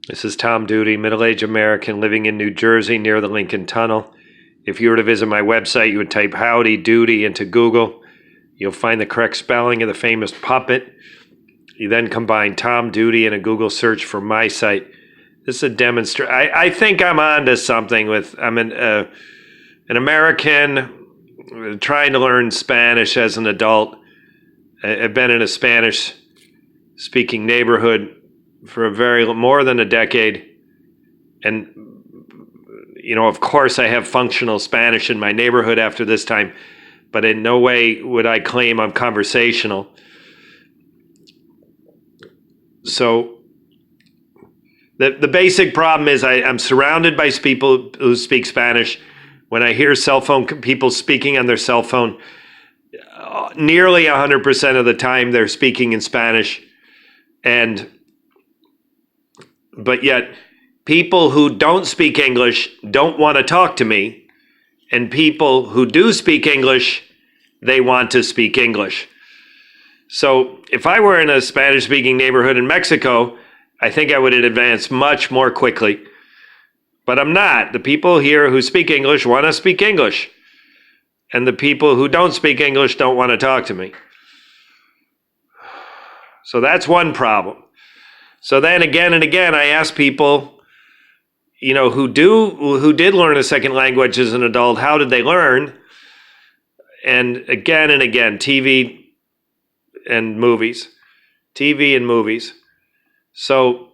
This is Tom Duty, middle-aged American living in New Jersey near the Lincoln Tunnel. If you were to visit my website, you would type Howdy Doody into Google. You'll find the correct spelling of the famous puppet. You then combine Tom Duty in a Google search for my site. This is a demonstration. I think I'm onto something I'm an American trying to learn Spanish as an adult. I've been in a Spanish-speaking neighborhood for more than a decade. And, of course I have functional Spanish in my neighborhood after this time, but in no way would I claim I'm conversational. So the basic problem is I'm surrounded by people who speak Spanish. When I hear people speaking on their cell phone, nearly 100% of the time they're speaking in Spanish. But yet people who don't speak English don't want to talk to me. And people who do speak English, they want to speak English. So if I were in a Spanish-speaking neighborhood in Mexico, I think I would advance much more quickly. But I'm not. The people here who speak English want to speak English. And the people who don't speak English don't want to talk to me. So that's one problem. So then again and again, I ask people, who did learn a second language as an adult, how did they learn? And again, TV and movies. So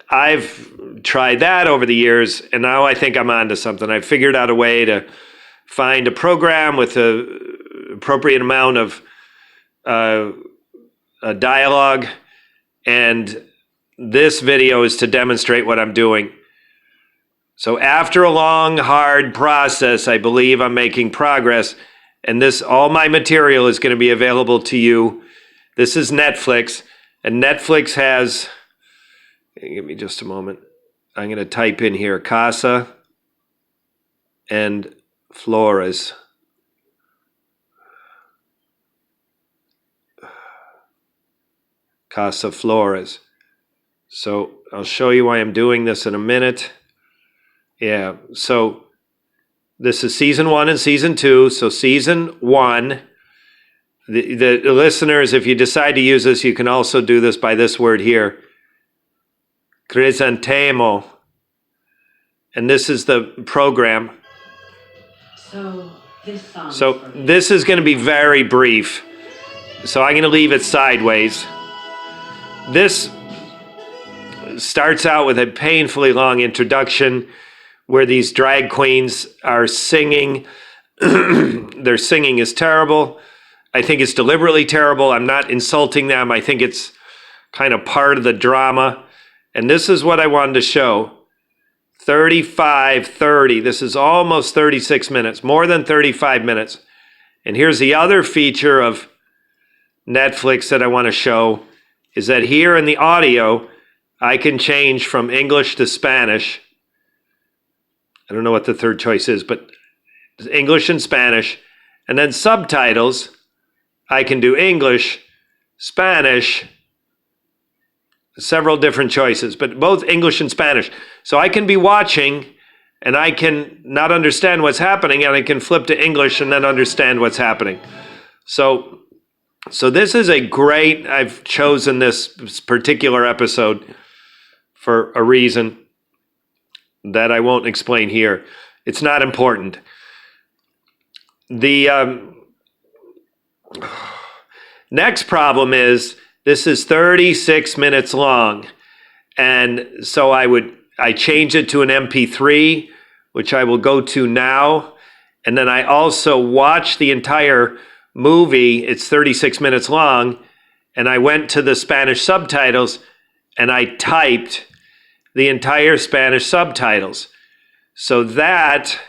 I've tried that over the years, and now I think I'm onto something. I've figured out a way to find a program with an appropriate amount of dialogue, and this video is to demonstrate what I'm doing. So after a long, hard process, I believe I'm making progress, and all my material is going to be available to you. This is Netflix, and Netflix has, give me just a moment. I'm going to type in here, Casa and Flores. Casa Flores. So I'll show you why I'm doing this in a minute. Yeah, so this is season 1 and season 2. So season 1, the listeners, if you decide to use this, you can also do this by this word here, Crisantemo. And this is the program. So this is going to be very brief. So I'm going to leave it sideways. This starts out with a painfully long introduction where these drag queens are singing. Their singing is terrible. I think it's deliberately terrible. I'm not insulting them. I think it's kind of part of the drama. And this is what I wanted to show. 30. This is almost 36 minutes, more than 35 minutes. And here's the other feature of Netflix that I want to show, is that here in the audio, I can change from English to Spanish. I don't know what the third choice is, but English and Spanish. And then subtitles, I can do English, Spanish, several different choices, but both English and Spanish. So I can be watching and I can not understand what's happening, and I can flip to English and then understand what's happening. So this is I've chosen this particular episode for a reason that I won't explain here. It's not important. The next problem is this is 36 minutes long. And so I change it to an MP3, which I will go to now. And then I also watch the entire movie. It's 36 minutes long. And I went to the Spanish subtitles and I typed the entire Spanish subtitles. So that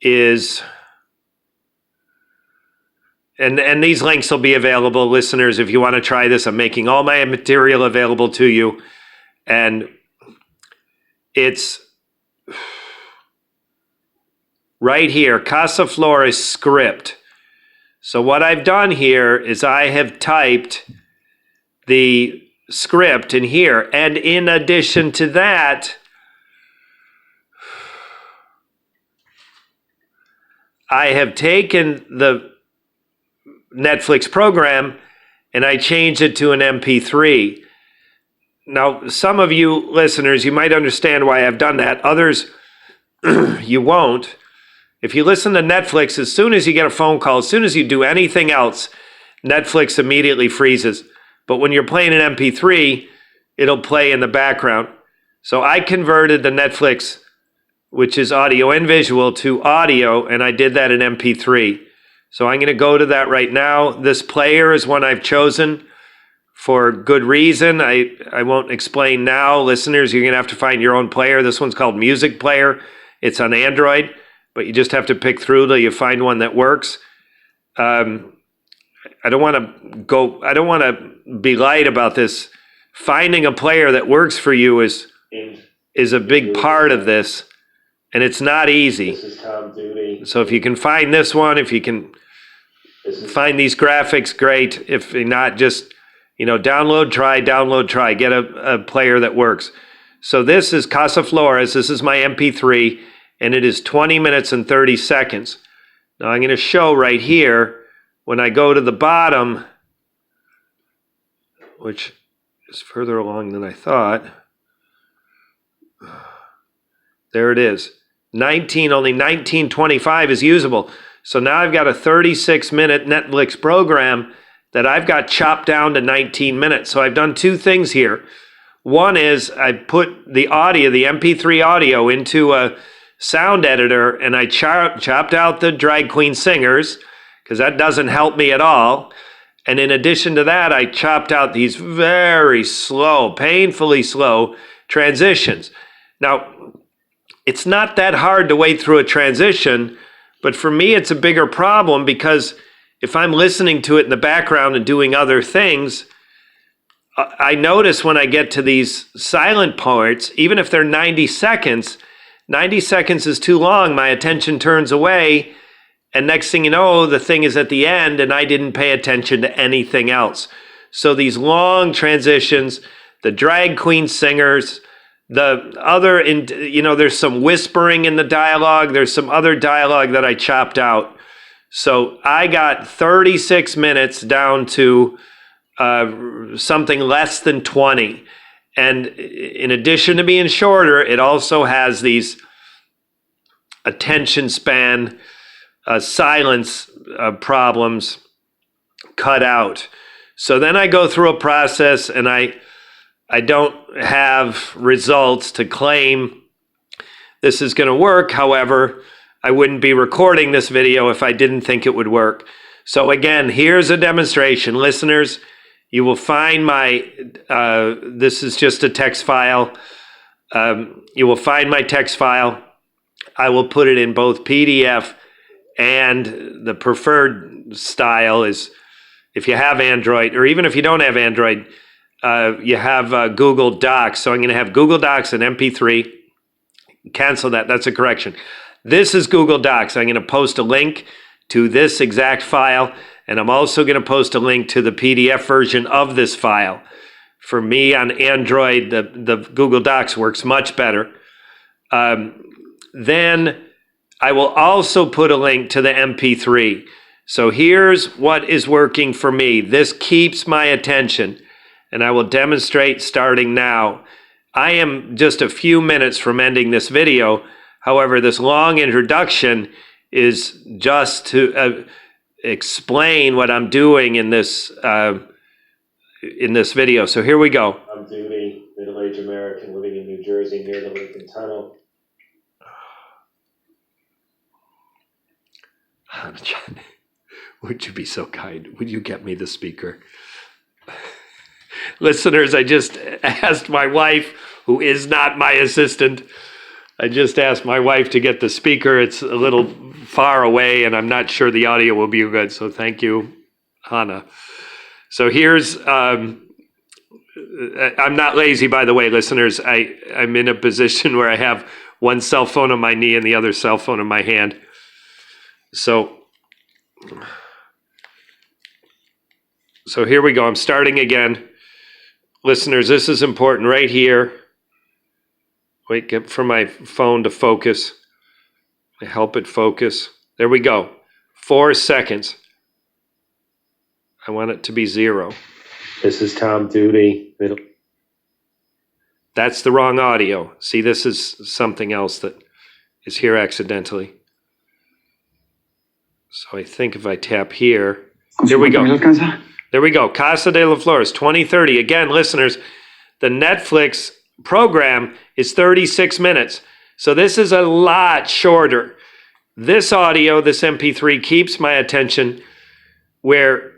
is, and these links will be available, listeners, if you want to try this. I'm making all my material available to you. And it's right here, Casa Flores script. So what I've done here is I have typed the script in here. And in addition to that, I have taken the Netflix program and I changed it to an MP3. Now, some of you listeners, you might understand why I've done that. Others, you won't. If you listen to Netflix, as soon as you get a phone call, as soon as you do anything else, Netflix immediately freezes. But when you're playing an MP3, it'll play in the background. So I converted the Netflix, which is audio and visual, to audio, and I did that in MP3. So I'm going to go to that right now. This player is one I've chosen for good reason. I won't explain now. Listeners, you're going to have to find your own player. This one's called Music Player. It's on Android, but you just have to pick through till you find one that works. I don't want to be light about this. Finding a player that works for you is a big part of this, and it's not easy. This is Tom Duty. So if you can find this one, if you can find these graphics, great. If not, just download, try, get a player that works. So this is Casa Flores. This is my MP3, and it is 20 minutes and 30 seconds. Now I'm going to show right here, when I go to the bottom, which is further along than I thought, there it is. Only 1925 is usable. So now I've got a 36-minute Netflix program that I've got chopped down to 19 minutes. So I've done two things here. One is I put the audio, the MP3 audio, into a sound editor, and I chopped out the drag queen singers, because that doesn't help me at all. And in addition to that, I chopped out these very slow, painfully slow transitions. Now, it's not that hard to wade through a transition, but for me, it's a bigger problem because if I'm listening to it in the background and doing other things, I notice when I get to these silent parts, even if they're 90 seconds is too long. My attention turns away, and next thing you know, the thing is at the end, and I didn't pay attention to anything else. So these long transitions, the drag queen singers, the other, there's some whispering in the dialogue. There's some other dialogue that I chopped out. So I got 36 minutes down to something less than 20. And in addition to being shorter, it also has these attention span, silence problems cut out. So then I go through a process, and I don't have results to claim this is going to work. However, I wouldn't be recording this video if I didn't think it would work. So again, here's a demonstration. Listeners, you will find this is just a text file. You will find my text file. I will put it in both PDF, and the preferred style is, if you have Android, or even if you don't have Android, you have Google Docs. So I'm going to have Google Docs and MP3. Cancel that. That's a correction. This is Google Docs. I'm going to post a link to this exact file, and I'm also going to post a link to the PDF version of this file. For me on Android, the Google Docs works much better. Then I will also put a link to the MP3. So here's what is working for me. This keeps my attention, and I will demonstrate starting now. I am just a few minutes from ending this video. However, this long introduction is just to explain what I'm doing in this video. So here we go. I'm Duty, middle-aged American living in New Jersey near the Lincoln Tunnel. John, would you be so kind? Would you get me the speaker? Listeners, I just asked my wife, who is not my assistant, I just asked my wife to get the speaker. It's a little far away, and I'm not sure the audio will be good, so thank you, Hannah. So here's, I'm not lazy, by the way, listeners. I'm in a position where I have one cell phone on my knee and the other cell phone in my hand. So here we go. I'm starting again. listeners, this is important right here. Wait, get for my phone to focus. I help it focus. There we go. 4 seconds. I want it to be 0. This is Tom Duty. That's the wrong audio. See, this is something else that is here accidentally. So I think if I tap here, there we go. There we go. Casa de las Flores, 2030. Again, listeners, the Netflix program is 36 minutes. So this is a lot shorter. This audio, this MP3, keeps my attention where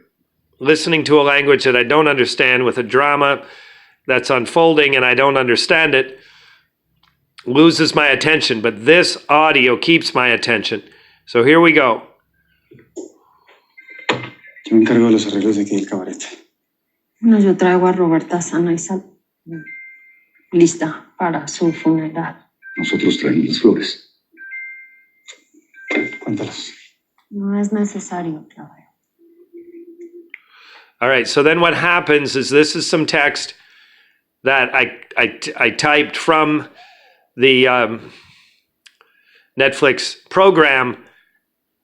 listening to a language that I don't understand with a drama that's unfolding and I don't understand it loses my attention. But this audio keeps my attention. So here we go. Yo me encargo de los arreglos de aquí del cabaret. Bueno, yo traigo a Roberta sana y lista para su funeral. Nosotros traemos las flores. Cuéntalas. No es necesario, Claudia. All right, so then what happens is this is some text that I typed from the Netflix program,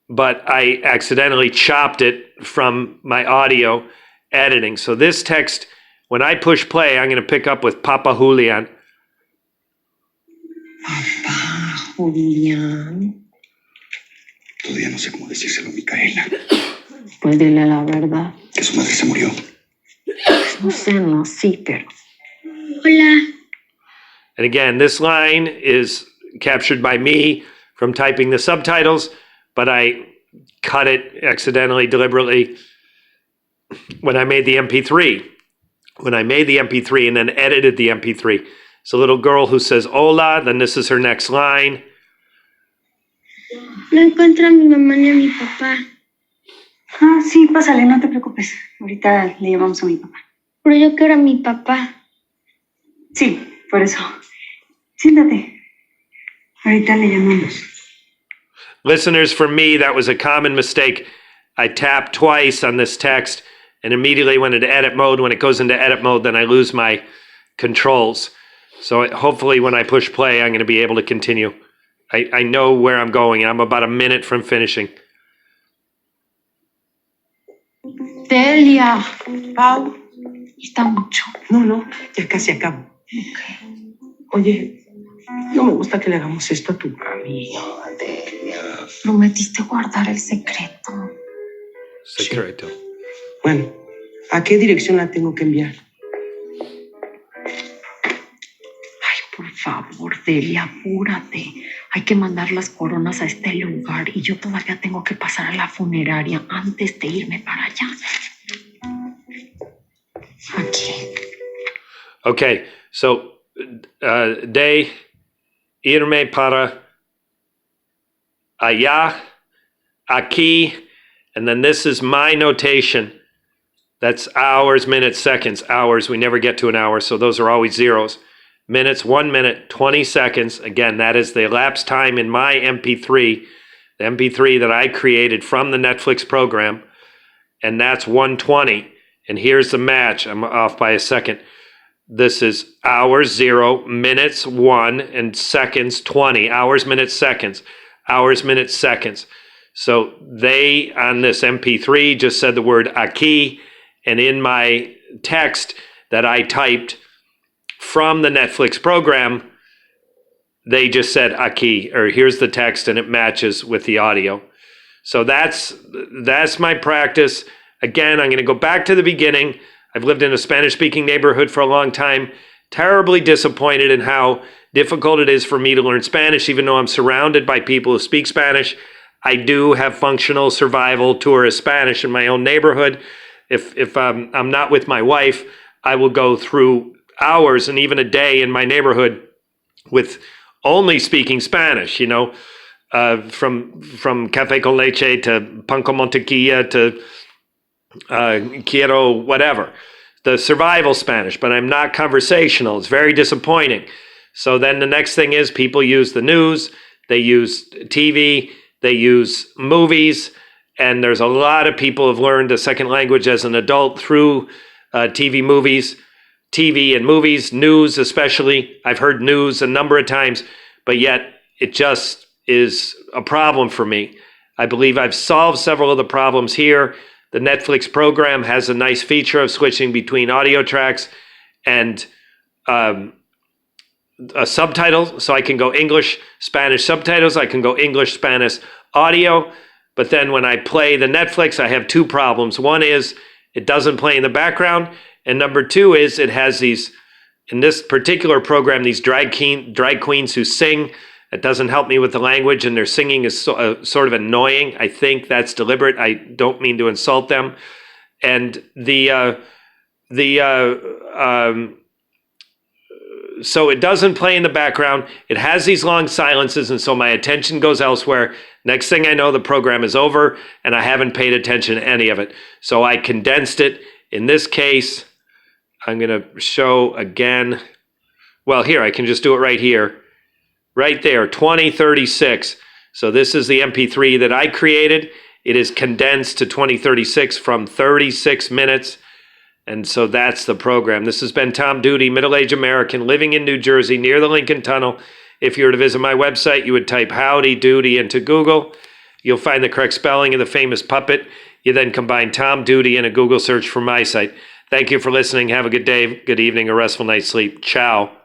but I accidentally chopped it from my audio editing. So this text, when I push play, I'm going to pick up with Papa Julian. Papá, Julián. Todavía no sé cómo decírselo a Micaela. Pues dile la verdad. Que su madre se murió. No sé, no, sí, pero... Hola. And again, this line is captured by me from typing the subtitles, but I cut it accidentally, deliberately when I made the MP3. When I made the MP3 and then edited the MP3. It's a little girl who says, hola, then this is her next line. No encuentro a mi mamá ni a mi papá. Ah, sí, pásale, no te preocupes. Ahorita le llamamos a mi papá. Pero yo quiero a mi papá. Sí, por eso. Siéntate. Ahorita le llamamos. Listeners, for me, that was a common mistake. I tap twice on this text and immediately went into edit mode. When it goes into edit mode, then I lose my controls. So hopefully when I push play, I'm going to be able to continue. I know where I'm going. I'm about a minute from finishing. Delia, Pau, está mucho. No, ya casi acabo. Oye, no me gusta que le hagamos esto a tu mami. Delia, prometiste guardar el secreto. Secreto. Bueno, ¿a qué dirección la tengo que enviar? Ay, por favor, Delia, apúrate. Hay que mandar las coronas a este lugar y yo todavía tengo que pasar a la funeraria antes de irme para allá. Aquí. Okay, so de irme para allá, aquí, and then this is my notation. That's hours, minutes, seconds, hours. We never get to an hour, so those are always zeros. Minutes, 1 minute, 20 seconds. Again, that is the elapsed time in my MP3, the MP3 that I created from the Netflix program, and that's 120. And here's the match. I'm off by a second. This is hours, 0, minutes, 1, and seconds, 20. Hours, minutes, seconds. Hours, minutes, seconds. So they, on this MP3, just said the word aquí, and in my text that I typed from the Netflix program, they just said aquí, or here's the text, and it matches with the audio. So that's my practice. Again, I'm going to go back to the beginning. I've lived in a Spanish-speaking neighborhood for a long time. Terribly disappointed in how difficult it is for me to learn Spanish, even though I'm surrounded by people who speak Spanish. I do have functional survival tourist Spanish in my own neighborhood. If I'm not with my wife, I will go through hours and even a day in my neighborhood with only speaking Spanish, you know, from café con leche to pan con mantequilla to quiero whatever, the survival Spanish, but I'm not conversational. It's very disappointing. So then the next thing is people use the news, they use TV, they use movies, and there's a lot of people who have learned a second language as an adult through TV movies. TV and movies, news especially. I've heard news a number of times, but yet it just is a problem for me. I believe I've solved several of the problems here. The Netflix program has a nice feature of switching between audio tracks and a subtitle, so I can go English, Spanish subtitles. I can go English, Spanish audio. But then when I play the Netflix, I have two problems. One is it doesn't play in the background. And number two is it has these, in this particular program, these drag queens who sing. It doesn't help me with the language, and their singing is sort of annoying. I think that's deliberate. I don't mean to insult them. And so it doesn't play in the background. It has these long silences, and so my attention goes elsewhere. Next thing I know, the program is over, and I haven't paid attention to any of it. So I condensed it. In this case, I'm going to show again. Well, here, I can just do it right here. Right there, 2036. So this is the MP3 that I created. It is condensed to 2036 from 36 minutes. And so that's the program. This has been Tom Duty, middle-aged American, living in New Jersey near the Lincoln Tunnel. If you were to visit my website, you would type Howdy Doody into Google. You'll find the correct spelling of the famous puppet. You then combine Tom Duty in a Google search for my site. Thank you for listening. Have a good day, good evening, a restful night's sleep. Ciao.